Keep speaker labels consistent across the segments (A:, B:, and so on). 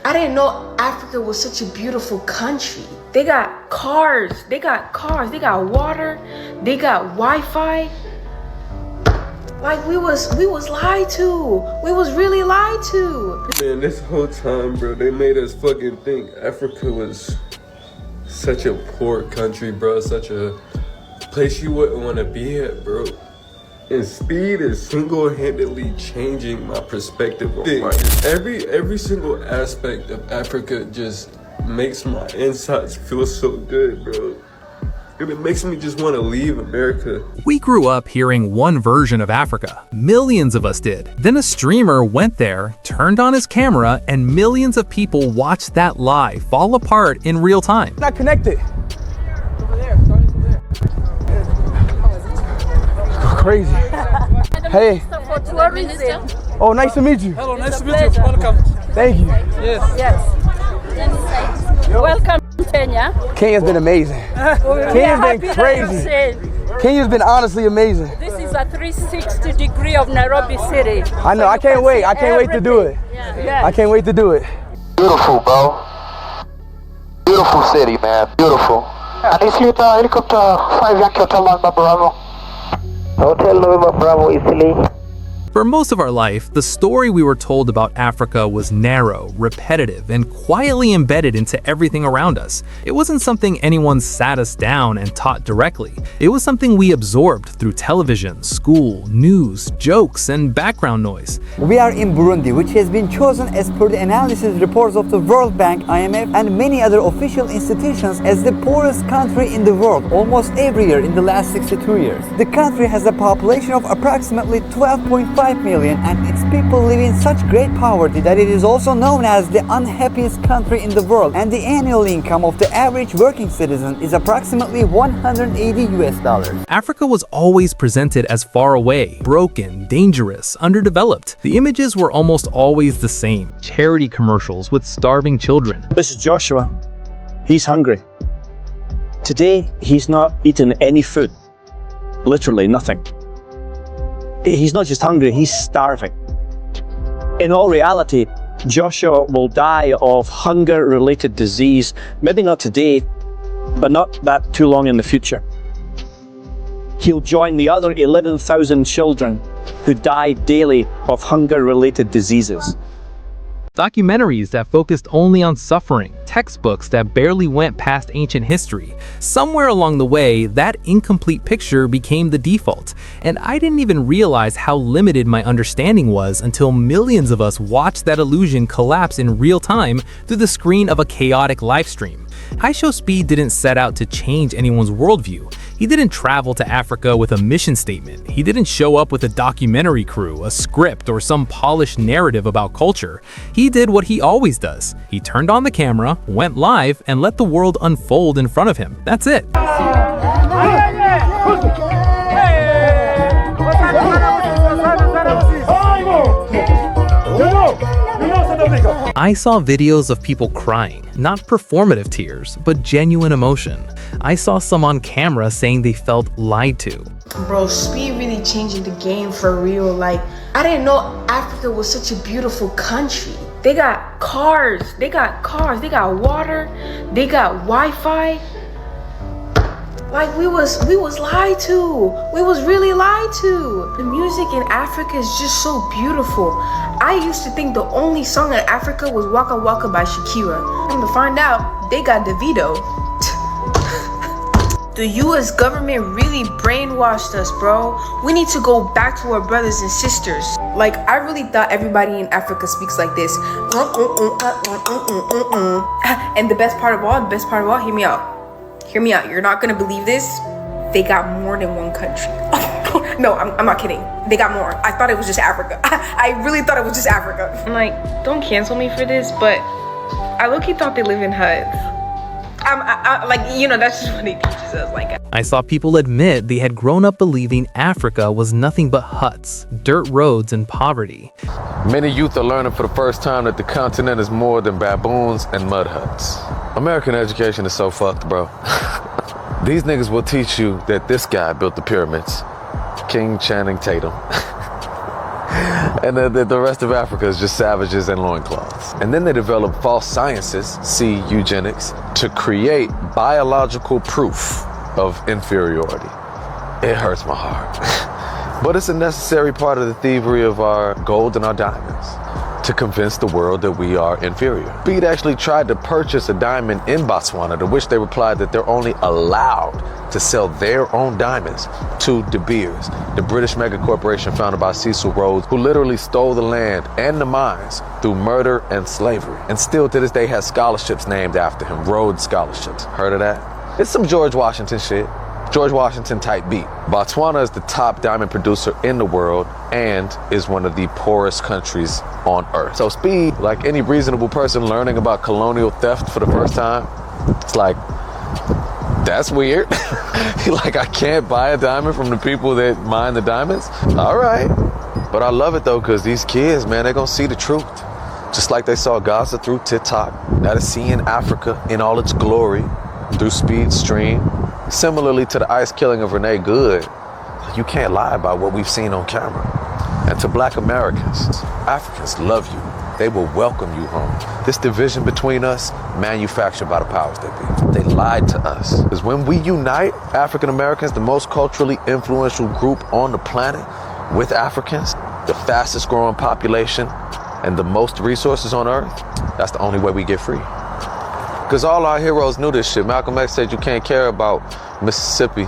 A: I didn't know Africa was such a beautiful country. They got cars, they got water, they got Wi-Fi. Like we was lied to. We was really lied to.
B: Man, this whole time, bro, they made us fucking think Africa was such a poor country, bro. Such a place you wouldn't want to be at, bro. And Speed is single-handedly changing my perspective on life. Every single aspect of Africa just makes my insides feel so good, bro. And it makes me just want to leave America.
C: We grew up hearing one version of Africa. Millions of us did. Then a streamer went there, turned on his camera, and millions of people watched that lie fall apart in real time.
D: Not connected. Over there, starting from there. Crazy. Hey.
E: For tourism.
D: Oh, nice to meet you.
F: Hello, nice to meet you. Welcome.
D: Thank you.
F: Yes.
E: Welcome to Kenya.
D: Kenya's been amazing. Kenya's been crazy. Kenya's been honestly amazing.
E: This is a 360 degree of Nairobi city.
D: I know. I can't wait. I can't wait to do it.
E: Yeah.
D: I can't wait to do it.
G: Beautiful, bro. Beautiful city, man. Beautiful. Anaisiita helicopter 5 yake Hotel November Bravo. Hotel November Bravo Italy.
C: For most of our life, the story we were told about Africa was narrow, repetitive, and quietly embedded into everything around us. It wasn't something anyone sat us down and taught directly. It was something we absorbed through television, school, news, jokes, and background noise.
H: We are in Burundi, which has been chosen as per the analysis reports of the World Bank, IMF, and many other official institutions as the poorest country in the world almost every year in the last 62 years. The country has a population of approximately 12.5 million, and its people live in such great poverty that it is also known as the unhappiest country in the world, and the annual income of the average working citizen is approximately $180.
C: Africa was always presented as far away, broken, dangerous, underdeveloped. The images were almost always the same. Charity commercials with starving children.
I: This is Joshua. He's hungry. Today, he's not eaten any food. Literally nothing. He's not just hungry, he's starving. In all reality, Joshua will die of hunger-related disease, maybe not today, but not that too long in the future. He'll join the other 11,000 children who die daily of hunger-related diseases.
C: Documentaries that focused only on suffering, textbooks that barely went past ancient history. Somewhere along the way, that incomplete picture became the default, and I didn't even realize how limited my understanding was until millions of us watched that illusion collapse in real time through the screen of a chaotic livestream. IShowSpeed didn't set out to change anyone's worldview. He didn't travel to Africa with a mission statement. He didn't show up with a documentary crew, a script, or some polished narrative about culture. He did what he always does. He turned on the camera, went live, and let the world unfold in front of him. That's it. I saw videos of people crying, not performative tears, but genuine emotion. I saw some on camera saying they felt lied to.
A: Bro, Speed really changing the game for real. Like, I didn't know Africa was such a beautiful country. They got cars, they got water, they got Wi-Fi. Like we was lied to. We was really lied to. The music in Africa is just so beautiful. I used to think the only song in Africa was Waka Waka by Shakira. And to find out, they got Davido. The US government really brainwashed us, bro. We need to go back to our brothers and sisters. Like, I really thought everybody in Africa speaks like this. And the best part of all, hear me out. Hear me out. You're not gonna believe this. They got more than one country. No, I'm not kidding. They got more. I thought it was just Africa. I really thought it was just Africa. I'm like, don't cancel me for this, but I low-key thought they live in huts. Like, you know, that's just what he teaches us. Like,
C: I saw people admit they had grown up believing Africa was nothing but huts, dirt roads, and poverty.
J: Many youth are learning for the first time that the continent is more than baboons and mud huts. American education is so fucked, bro. These niggas will teach you that this guy built the pyramids. King Channing Tatum. And the rest of Africa is just savages and loincloths. And then they develop false sciences, see eugenics, to create biological proof of inferiority. It hurts my heart. But it's a necessary part of the thievery of our gold and our diamonds, to convince the world that we are inferior. Speed actually tried to purchase a diamond in Botswana, to which they replied that they're only allowed to sell their own diamonds to De Beers, the British mega corporation founded by Cecil Rhodes, who literally stole the land and the mines through murder and slavery, and still to this day has scholarships named after him, Rhodes Scholarships. Heard of that? It's some George Washington shit. George Washington type beat. Botswana is the top diamond producer in the world and is one of the poorest countries on earth. So Speed, like any reasonable person learning about colonial theft for the first time, it's like, that's weird. Like, I can't buy a diamond from the people that mine the diamonds? All right. But I love it though, because these kids, man, they're gonna see the truth. Just like they saw Gaza through TikTok, now to seeing Africa in all its glory through Speed Stream. Similarly to the ICE killing of Renee Good, you can't lie about what we've seen on camera. And to Black Americans, Africans love you. They will welcome you home. This division between us, manufactured by the powers that be. They lied to us. Because when we unite, African Americans, the most culturally influential group on the planet, with Africans, the fastest growing population, and the most resources on earth, that's the only way we get free. Because all our heroes knew this shit. Malcolm X said you can't care about Mississippi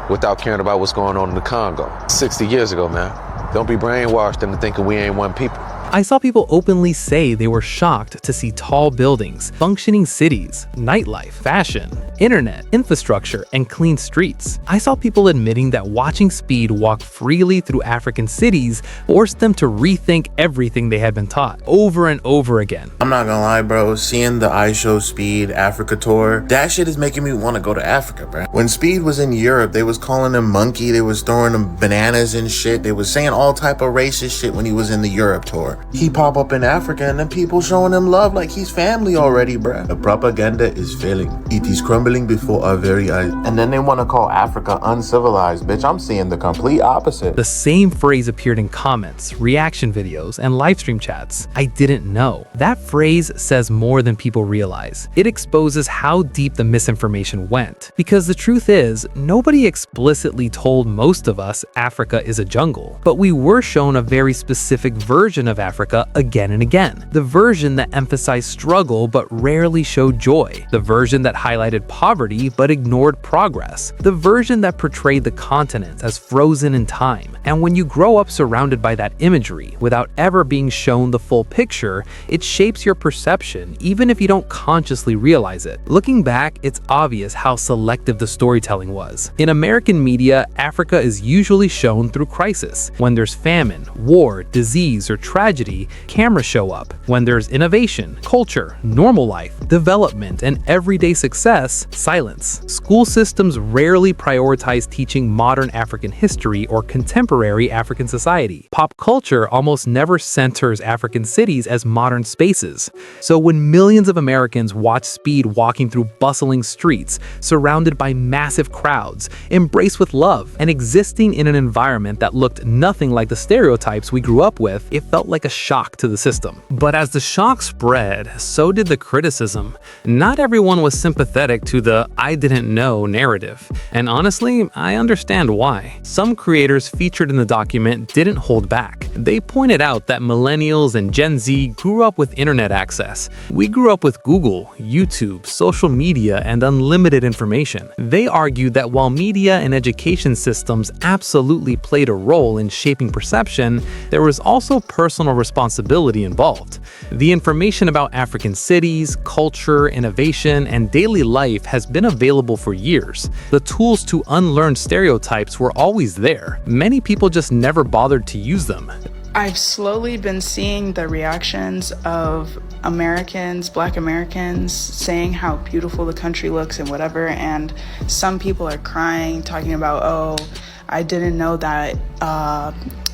J: without caring about what's going on in the Congo. 60 years ago, man. Don't be brainwashed into thinking we ain't one people.
C: I saw people openly say they were shocked to see tall buildings, functioning cities, nightlife, fashion, internet, infrastructure, and clean streets. I saw people admitting that watching Speed walk freely through African cities forced them to rethink everything they had been taught over and over again.
K: I'm not gonna lie, bro. Seeing the IShowSpeed Africa tour, that shit is making me want to go to Africa, bro. When Speed was in Europe, they was calling him monkey. They was throwing him bananas and shit. They was saying all type of racist shit when he was in the Europe tour. He pop up in Africa and then people showing him love like he's family already, bruh. The propaganda is failing. It is crumbling before our very eyes. And then they want to call Africa uncivilized. Bitch, I'm seeing the complete opposite.
C: The same phrase appeared in comments, reaction videos, and livestream chats. I didn't know. That phrase says more than people realize. It exposes how deep the misinformation went. Because the truth is, nobody explicitly told most of us Africa is a jungle. But we were shown a very specific version of Africa again and again. The version that emphasized struggle but rarely showed joy. The version that highlighted poverty but ignored progress. The version that portrayed the continent as frozen in time. And when you grow up surrounded by that imagery without ever being shown the full picture, it shapes your perception even if you don't consciously realize it. Looking back, it's obvious how selective the storytelling was. In American media, Africa is usually shown through crisis. When there's famine, war, disease, or tragedy, cameras show up. When there's innovation, culture, normal life, development, and everyday success, silence. School systems rarely prioritize teaching modern African history or contemporary African society. Pop culture almost never centers African cities as modern spaces. So when millions of Americans watch Speed walking through bustling streets, surrounded by massive crowds, embraced with love, and existing in an environment that looked nothing like the stereotypes we grew up with, it felt like a shock to the system. But as the shock spread, so did the criticism. Not everyone was sympathetic to the "I didn't know" narrative. And honestly, I understand why. Some creators featured in the document didn't hold back. They pointed out that millennials and Gen Z grew up with internet access. We grew up with Google, YouTube, social media, and unlimited information. They argued that while media and education systems absolutely played a role in shaping perception, there was also personal responsibility involved. The information about African cities, culture, innovation, and daily life has been available for years. The tools to unlearn stereotypes were always there. Many people just never bothered to use them.
L: I've slowly been seeing the reactions of Americans, Black Americans, saying how beautiful the country looks and whatever, and some people are crying, talking about, oh, I didn't know that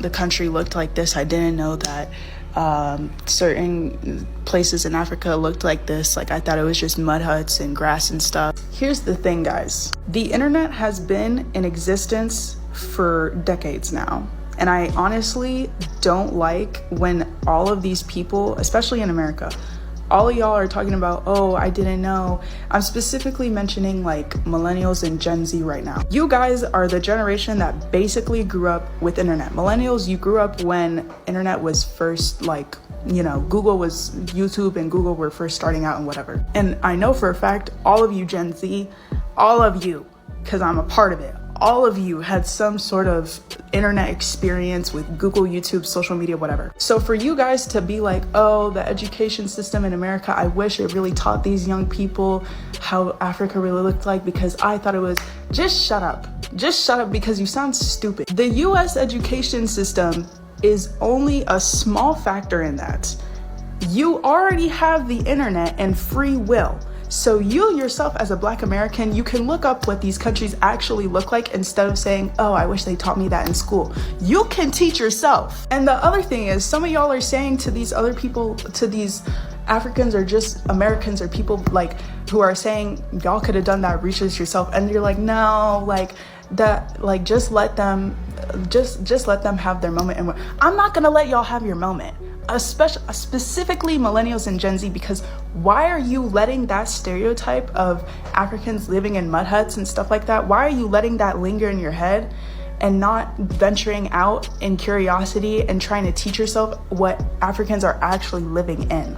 L: the country looked like this. I didn't know that certain places in Africa looked like this. Like, I thought it was just mud huts and grass and stuff. Here's the thing, guys. The internet has been in existence for decades now. And I honestly don't like when all of these people, especially in America, all of y'all are talking about, oh, I didn't know. I'm specifically mentioning like millennials and Gen Z right now. You guys are the generation that basically grew up with internet. Millennials, you grew up when internet was first, like, you know, YouTube and Google were first starting out and whatever. And I know for a fact, all of you Gen Z, all of you, because I'm a part of it, all of you had some sort of internet experience with Google, YouTube, social media, whatever. So for you guys to be like, oh, the education system in America, I wish it really taught these young people how Africa really looked like, because I thought it was, just shut up. Just shut up, because you sound stupid. The US education system is only a small factor in that. You already have the internet and free will. So you yourself as a Black American, you can look up what these countries actually look like instead of saying, oh, I wish they taught me that in school. You can teach yourself. And the other thing is, some of y'all are saying to these other people, to these Africans or just Americans or people like who are saying y'all could have done that research yourself, and you're like, no, like that, like just let them have their moment. And I'm not gonna let y'all have your moment, specifically millennials and Gen Z, because why are you letting that stereotype of Africans living in mud huts and stuff like that, why are you letting that linger in your head and not venturing out in curiosity and trying to teach yourself what Africans are actually living in?